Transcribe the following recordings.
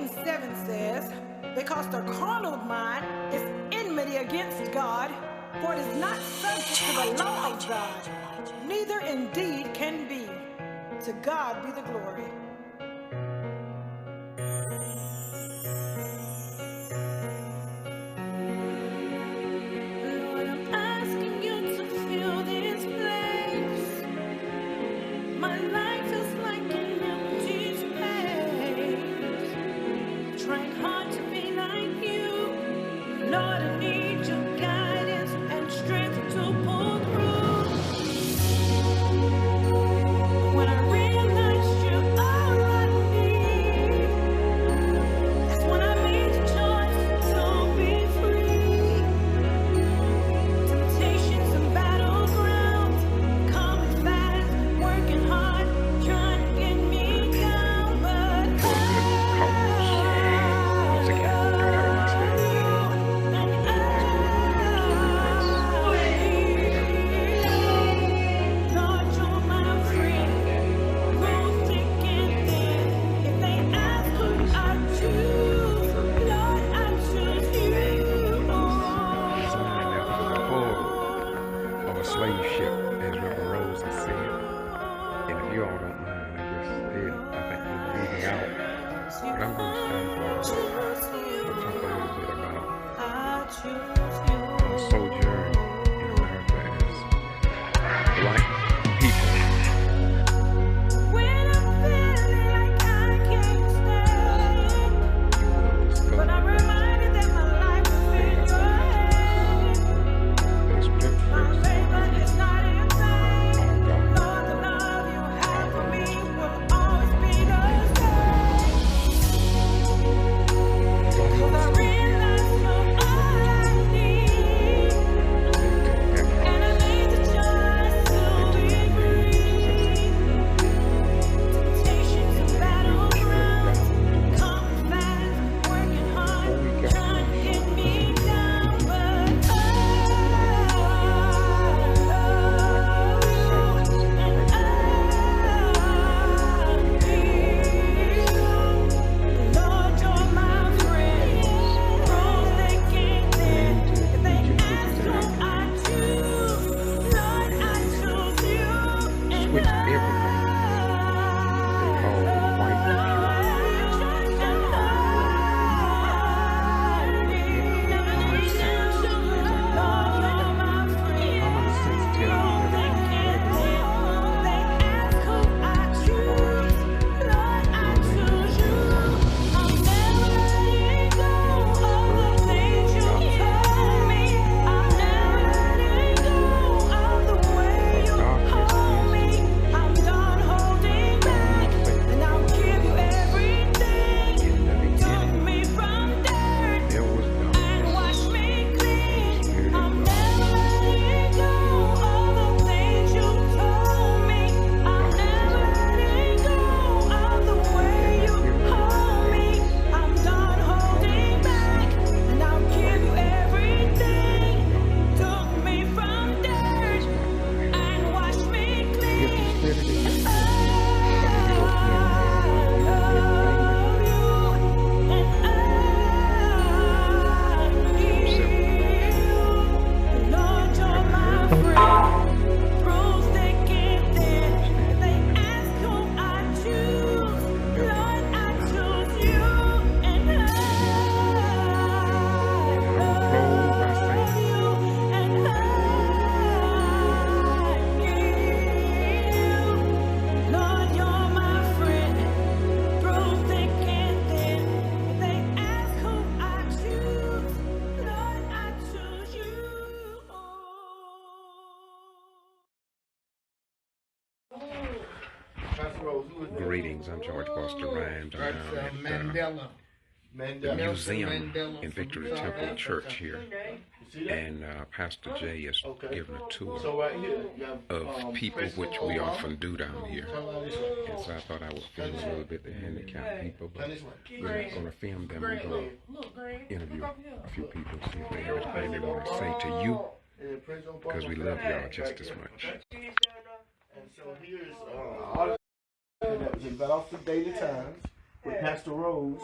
18:7 says, because the carnal mind is enmity against God, for it is not subject to the law of God, neither indeed can be. To God be the glory. Lord, I'm asking you to fill this place. My life is like an empty space. Trying hard to be like you. Lord, I need your guidance and strength to pull through. When I realize you're all I need, that's when I made the choice to be free. Temptations and battlegrounds, coming fast, working hard, trying to get me down, but Once again, God have a nice day. Lord, you're my friend. Through thick and thin, if they ask who I choose, Lord, I choose you. Something that was the hull of a slave ship, as Reverend Rose has said. And if you all don't mind, I just did, I think we're reading out. But I'm going to stand for we'll talk a little bit about our sojourn in America as black people. When I'm feeling like I can't stand, but I'm reminded that my life is in your hands. My labor is not in vain. Lord, the love you have for me will always be the same. 'Cause I realize you're all I need, and I made the choice to be free. Temptations and battlegrounds, coming fast, working hard, trying to get me down, but I love you, and I need you. Lord, you're my friend. Through thick and thin, if they ask who I choose, Lord, I choose you, and Switch everything. They call it white common sense tells you that there was darkness. Wash me clean. Spirit I'm of never letting go of the things you told me. I'm never letting go of the way you hold me. I'm done holding back, and I'll give you everything. Took me from dirt and wash me Give the clean. Spirit of you. I love you, and I need you. Lord, you're my friend. Through thick and thin, if they ask who I choose, Lord, I choose you, and I love you, and I need you. Lord, you're my friend. Through thick and thin, if they ask who I choose, Lord, I choose you. Greetings, I'm George Foster Rhymes. I'm down at the museum in Victory Temple Church here, and Pastor Jay is giving a tour of people, which we often do down here. And so I thought I would film a little bit the handicapped people, but we're not going to film them. We're going to interview a few people, see if they have anything they want to say to you, because we love y'all just as much. And so here's all that was in Valdosta Daily Times. with Pastor Rose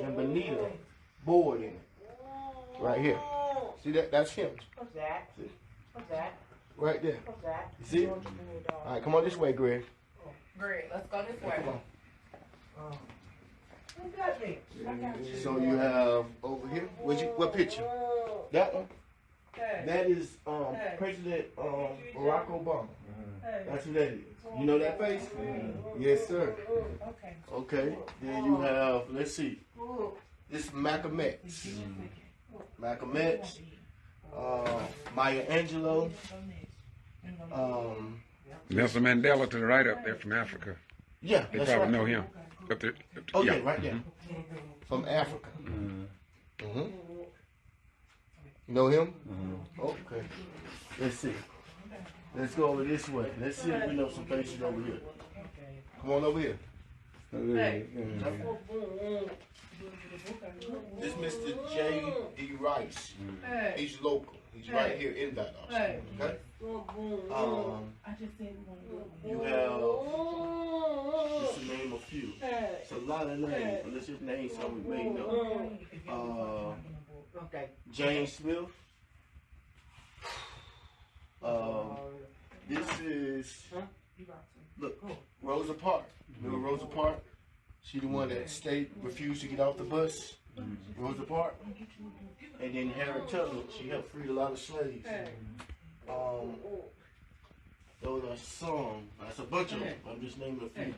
and Benita board in it. Right here. See that? That's him. What's that? See? What's that? Right there. What's that? You see? All right, come on this way, Greg. Great, let's go this way. Come on. Who got me? I got you. So you have over here. What picture? That one. That is President Barack Obama. That's who that is. You know that face? Yes, sir. Okay. Okay. Then you have, let's see. This is Malcolm X. Malcolm X. Maya Angelou. Nelson Mandela to the right up there from Africa. Yeah, They that's probably right. know him. Up there. Oh yeah, right there. From Africa. You know him? Okay. Let's see. Let's go over this way. Let's see if we know some faces over here. Come on over here. This is Mr. G.B. Rice. He's local. He's right here in Valdosta. Okay? You have, just to name a few. It's a lot of names, but let's just name some we may know. James Smith. This is, look, Rosa Parks. Remember Rosa Parks? She the one that refused to get off the bus. Rosa Parks. And then Harriet Tubman. She helped free a lot of slaves. Those are some. That's a bunch of them. I'm just naming a few.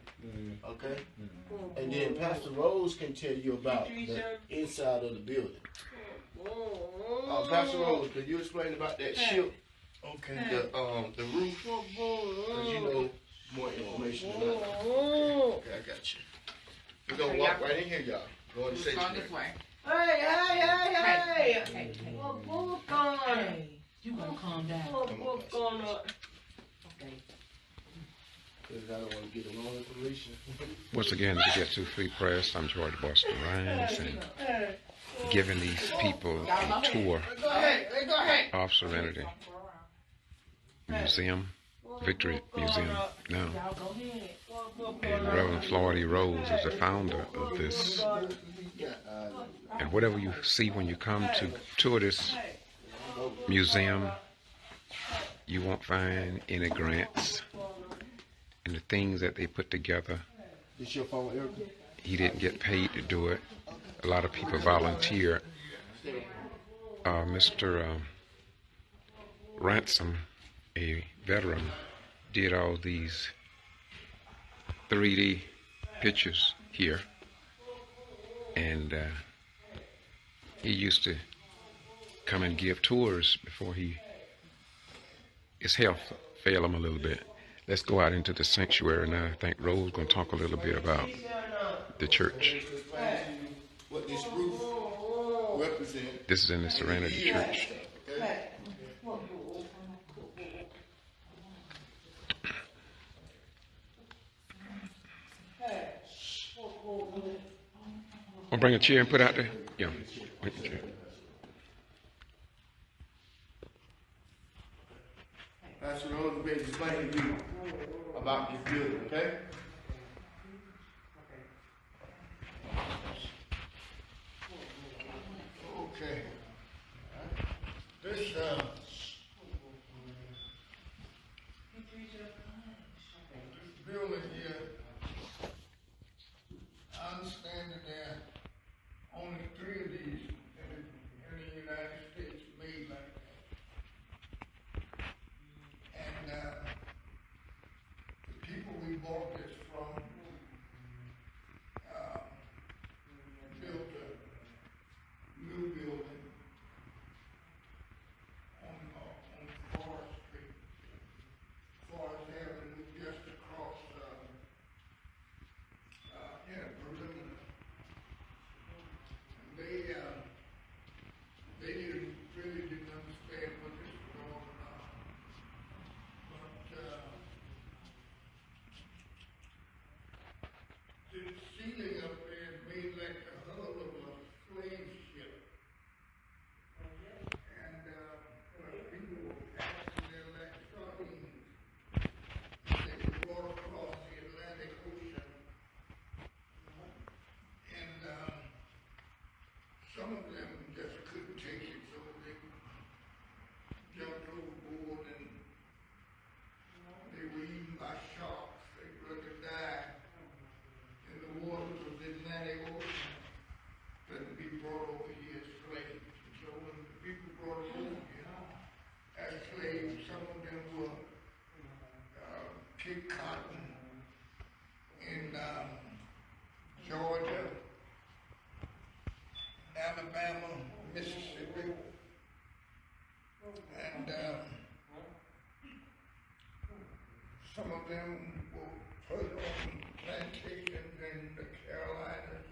Okay? And then Pastor Rose can tell you about the inside of the building. Pastor Rose, could you explain about that ship? Okay. The roof. Because you know more information than I do. Okay, I got you. We're going to walk right in here, y'all. Go on the stage. This way. Hey! Hey. What's going on? You gonna calm down. What's going on? Because I don't want to get the wrong information. Once again, to get to Free Press, I'm George Buster Rhymes, and giving these people a tour of Serenity Museum, Victory Museum now. And Reverend Floyd Rose is the founder of this. And whatever you see when you come to tour this museum, you won't find any grants. And the things that they put together, This your phone, Erica? he didn't get paid to do it. A lot of people volunteered. Mr. Ransom, a veteran, did all these 3D pictures here. And he used to come and give tours before his health failed him a little bit. Let's go out into the sanctuary now. I think Rose is going to talk a little bit about the church. What this roof represents. This is in the Serenity Church. I'll bring a chair and put out there. Yeah. Bring a chair. Pastor Rose will be explaining to you about this building, okay? Okay. This building here, I understand that there are only 3 of these in the United States made like that. And the people we bought this some of them just couldn't take it, so they jumped overboard and they were eaten by sharks. They rather died in the waters of the Atlantic Ocean than be brought over here as slaves. And so when the people brought them over here as slaves, some of them were picked cotton in Georgia, Alabama, Mississippi, and some of them were put on plantations in the Carolinas,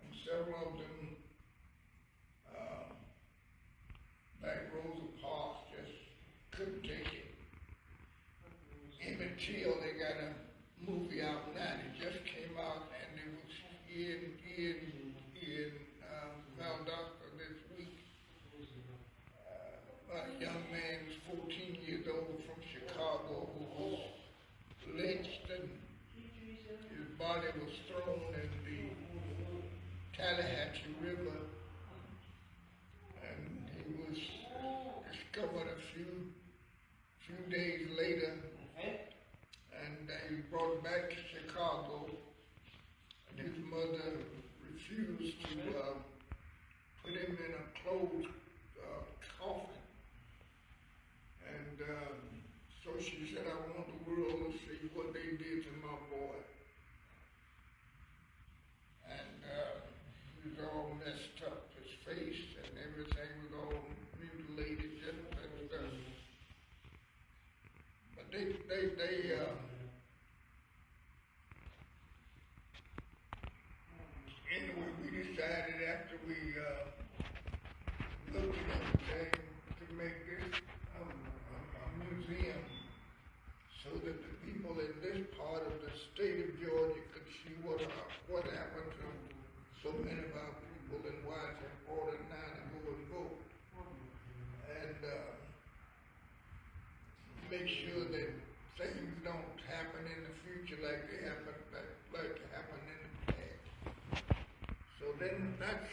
and several of them, like Rosa Parks, just couldn't take it. Emmett Till, they got a movie out now, it just came out, and it was in Valdosta this week. A young man was 14 years old from Chicago who was lynched, and his body was thrown in the Tallahatchie River, and he was discovered a few days later, and he was brought back to Chicago, and his mother refused to put him in a closed coffin. And so she said, I want the world to see what they did to my boy. And he was all messed up, his face and everything was all mutilated, just and stuff. But anyway, we decided after we looked at everything to make this a museum so that the people in this part of the state of Georgia could see what happened to so many of our people and why it's important now to go and vote. And make sure that things don't happen in the future like they happened in the past.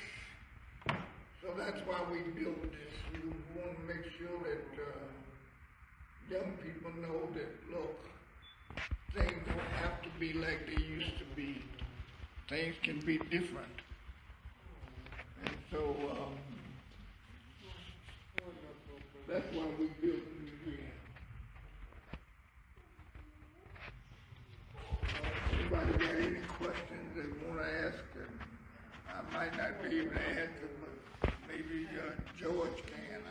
So that's why we built this. We want to make sure that young people know that, look, things don't have to be like they used to be. Things can be different. And so that's why we built the museum. Anybody got any questions they want to ask? And I might not be able to answer, but maybe George can. I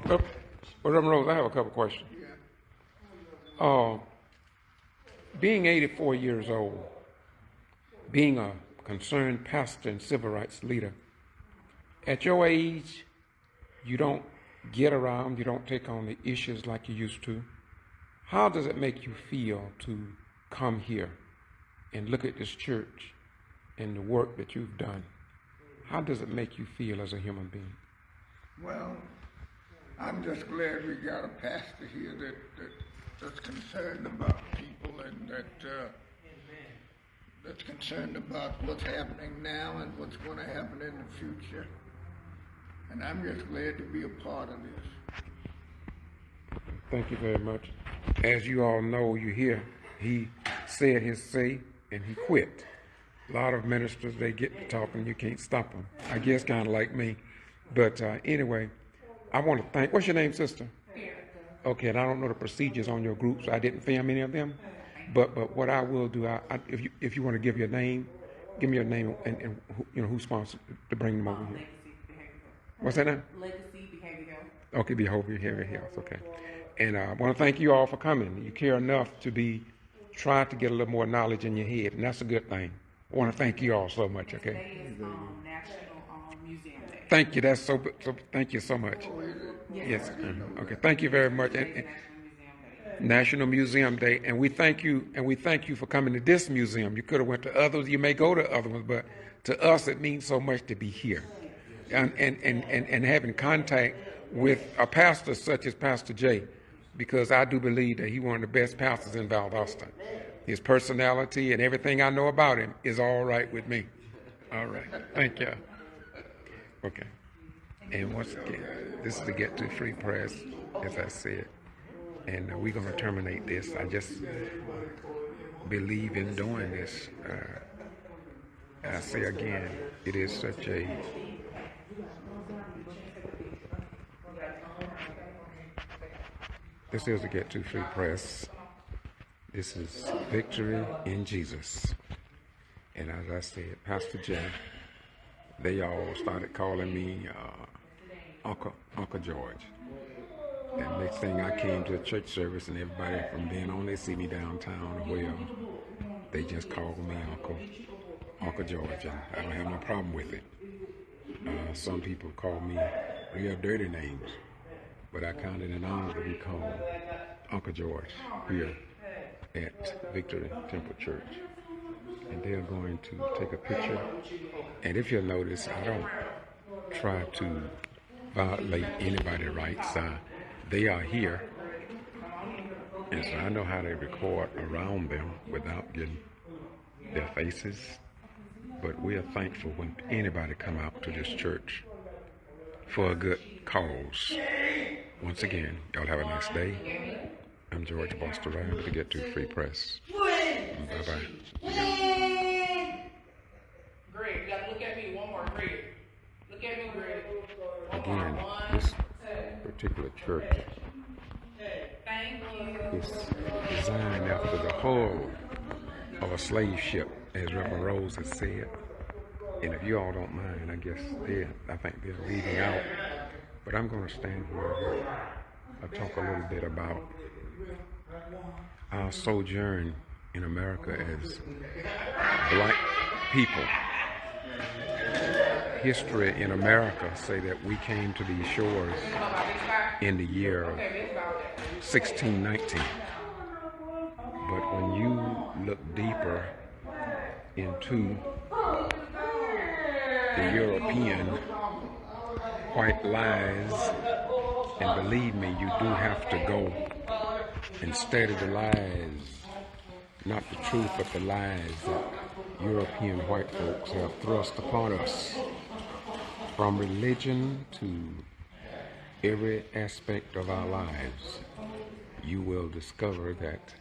don't know. No? Well, Reverend Rose, I have a couple questions. Yeah. Being 84 years old, being a concerned pastor and civil rights leader, at your age, you don't get around, you don't take on the issues like you used to. How does it make you feel to come here and look at this church and the work that you've done? How does it make you feel as a human being? Well, I'm just glad we got a pastor here that's concerned about people and that's concerned about what's happening now and what's going to happen in the future. And I'm just glad to be a part of this. Thank you very much. As you all know, you hear, he said his say and he quit. A lot of ministers, they get to talking, you can't stop them. I guess kind of like me. But anyway, I want to thank, what's your name, sister? Okay, and I don't know the procedures on your group, so I didn't film any of them. But what I will do, if you want to give your name, give me your name and who sponsored to bring them over here. What's that name? Legacy Behavior Health. Okay, Behavior Health, okay. And I want to thank you all for coming. You care enough to try to get a little more knowledge in your head, and that's a good thing. I want to thank you all so much, okay? Today is National Museum Day. Thank you, that's so thank you so much. Yes, okay, thank you very much. And National Museum Day, and we thank you for coming to this museum. You could have went to others, you may go to other ones, but to us it means so much to be here. And having contact with a pastor such as Pastor J, because I do believe that he's one of the best pastors in Valdosta. His personality and everything I know about him is all right with me. All right. Thank you. Okay. And once again, this is the Get To Free Press, as I said. And we're going to terminate this. I just believe in doing this. I say again, it is such a this is the Get To Free Press. This is Victory in Jesus. And as I said, Pastor Jay, they all started calling me Uncle George. And next thing I came to a church service, and everybody from then on, they see me downtown or wherever, they just call me Uncle George, and I don't have no problem with it. Some people call me real dirty names, but I count it an honor to be called Uncle George here at Victory Temple Church. And they're going to take a picture. And if you'll notice, I don't try to violate anybody's rights. They are here, and so I know how to record around them without getting their faces. But we are thankful when anybody come out to this church for a good cause. Once again, y'all have a nice day. I'm George Buster Ryan with the Get To Free Press. Bye-bye. Greg, you gotta look at me one more, Greg. Look at me, Greg. Again, this particular church is designed after the hull of a slave ship, as Reverend Rose has said. And if you all don't mind, I think they're leaving out. But I'm going to stand here and talk a little bit about our sojourn in America as black people. History in America say that we came to these shores in the year of 1619. But when you look deeper into the European white lies, and believe me, you do have to go and study the lies, not the truth, but the lies that European white folks have thrust upon us, from religion to every aspect of our lives. You will discover that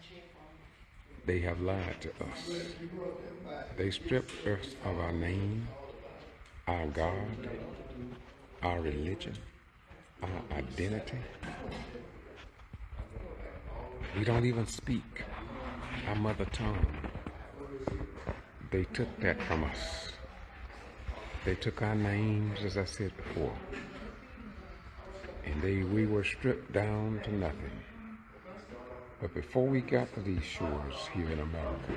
they have lied to us. They stripped us of our name, our God, our religion, our identity. We don't even speak our mother tongue. They took that from us. They took our names, as I said before, and we were stripped down to nothing. But before we got to these shores here in America,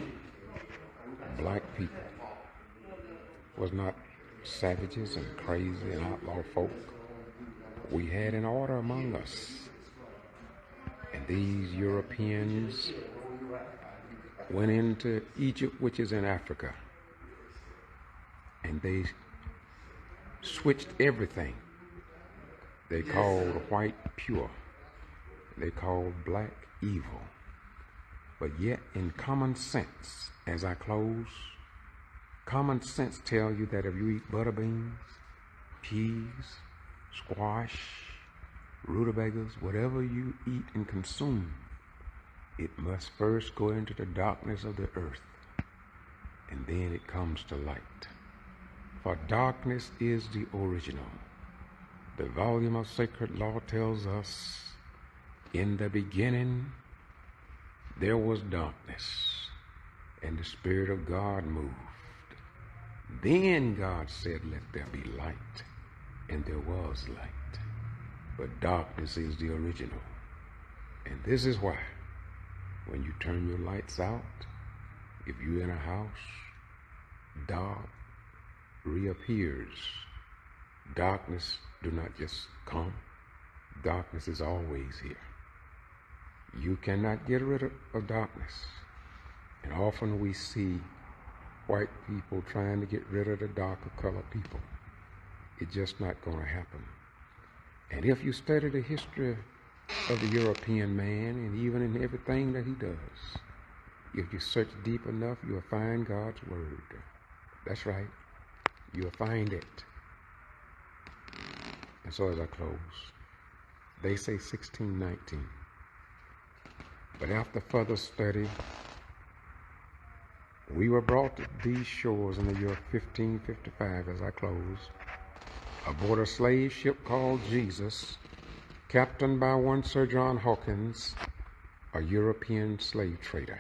black people was not savages and crazy and outlaw folk. We had an order among us. And these Europeans went into Egypt, which is in Africa, and they switched everything. They called white pure. They called black evil. But yet in common sense, as I close, common sense tells you that if you eat butter beans, peas, squash, rutabagas, whatever you eat and consume, it must first go into the darkness of the earth, and then it comes to light. For darkness is the original. The volume of sacred law tells us, in the beginning there was darkness, and the Spirit of God moved. Then God said, let there be light, and there was light. But darkness is the original. And this is why, when you turn your lights out, if you're in a house, dark reappears. Darkness do not just come. Darkness is always here. You cannot get rid of darkness. And often we see white people trying to get rid of the darker colored people. It's just not going to happen. And if you study the history of the European man, and even in everything that he does, If you search deep enough, you'll find God's word. That's right. You'll find it. And so as I close, they say 1619. But after further study, we were brought to these shores in the year 1555, as I close, aboard a slave ship called Jesus, captained by one Sir John Hawkins, a European slave trader.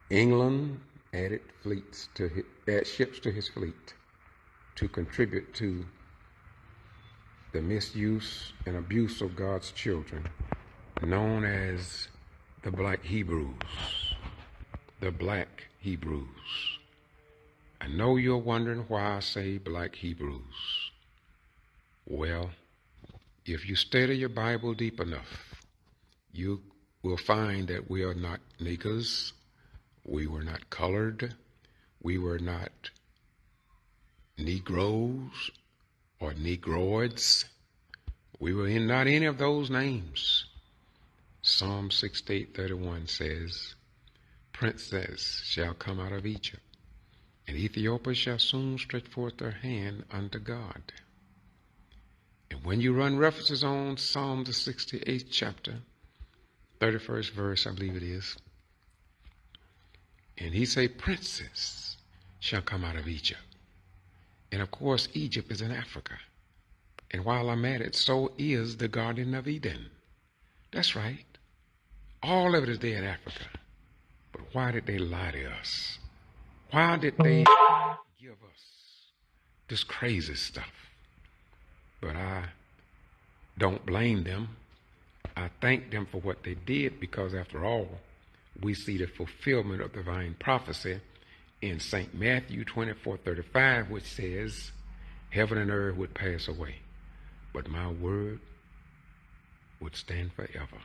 England added ships to his fleet to contribute to the misuse and abuse of God's children, known as the Black Hebrews. The Black Hebrews. I know you're wondering why I say Black Hebrews. Well, if you study your Bible deep enough, you will find that we are not niggers, we were not colored, we were not Negroes or Negroids. We were not any of those names. Psalm 68:31 says, Princes shall come out of Egypt, and Ethiopia shall soon stretch forth their hand unto God. And when you run references on Psalm the 68th chapter, 31st verse, I believe it is, and he say, princes shall come out of Egypt. And of course, Egypt is in Africa. And while I'm at it, so is the Garden of Eden. That's right. All of it is there in Africa. But why did they lie to us? Why did they give us this crazy stuff? But I don't blame them. I thank them for what they did, because after all, we see the fulfillment of divine prophecy in St. Matthew 24:35, which says, heaven and earth would pass away, but my word would stand forever.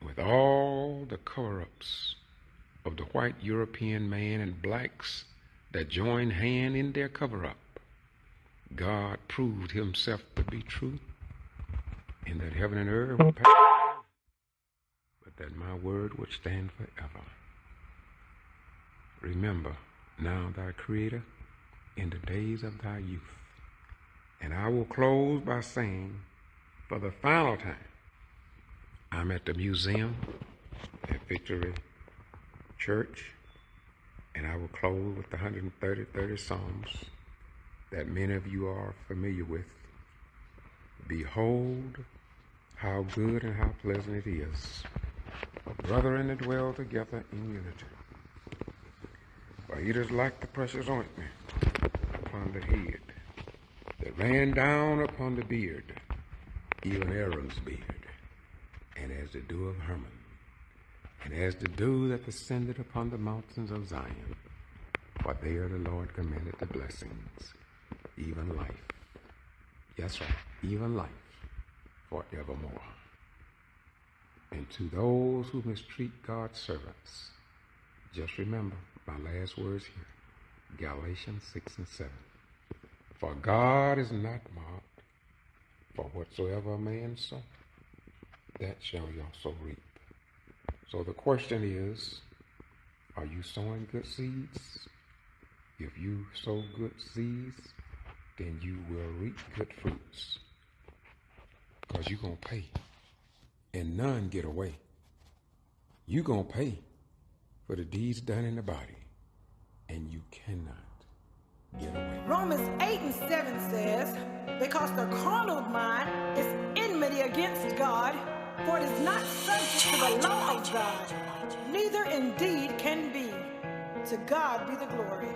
With all the cover-ups of the white European man and blacks that joined hand in their cover-up, God proved himself to be true, and that heaven and earth would pass away, but that my word would stand forever. Remember now thy Creator in the days of thy youth. And I will close by saying, for the final time, I'm at the museum at Victory Church, and I will close with the 130 Psalms that many of you are familiar with. Behold, how good and how pleasant it is for brethren to dwell together in unity. For it is like the precious ointment upon the head that ran down upon the beard, even Aaron's beard, and as the dew of Hermon, and as the dew that descended upon the mountains of Zion. For there the Lord commanded the blessings, even life. Yes, right, even life forevermore. And to those who mistreat God's servants, just remember my last words here, Galatians 6:7. For God is not mocked, for whatsoever a man sow, that shall he also reap. So the question is, are you sowing good seeds? If you sow good seeds, then you will reap good fruits. Because you're going to pay. And none get away. You're going to pay for the deeds done in the body. And you cannot get away. Romans 8:7 says, because the carnal mind is enmity against God, for it is not subject to the law of God, neither indeed can be. To God be the glory.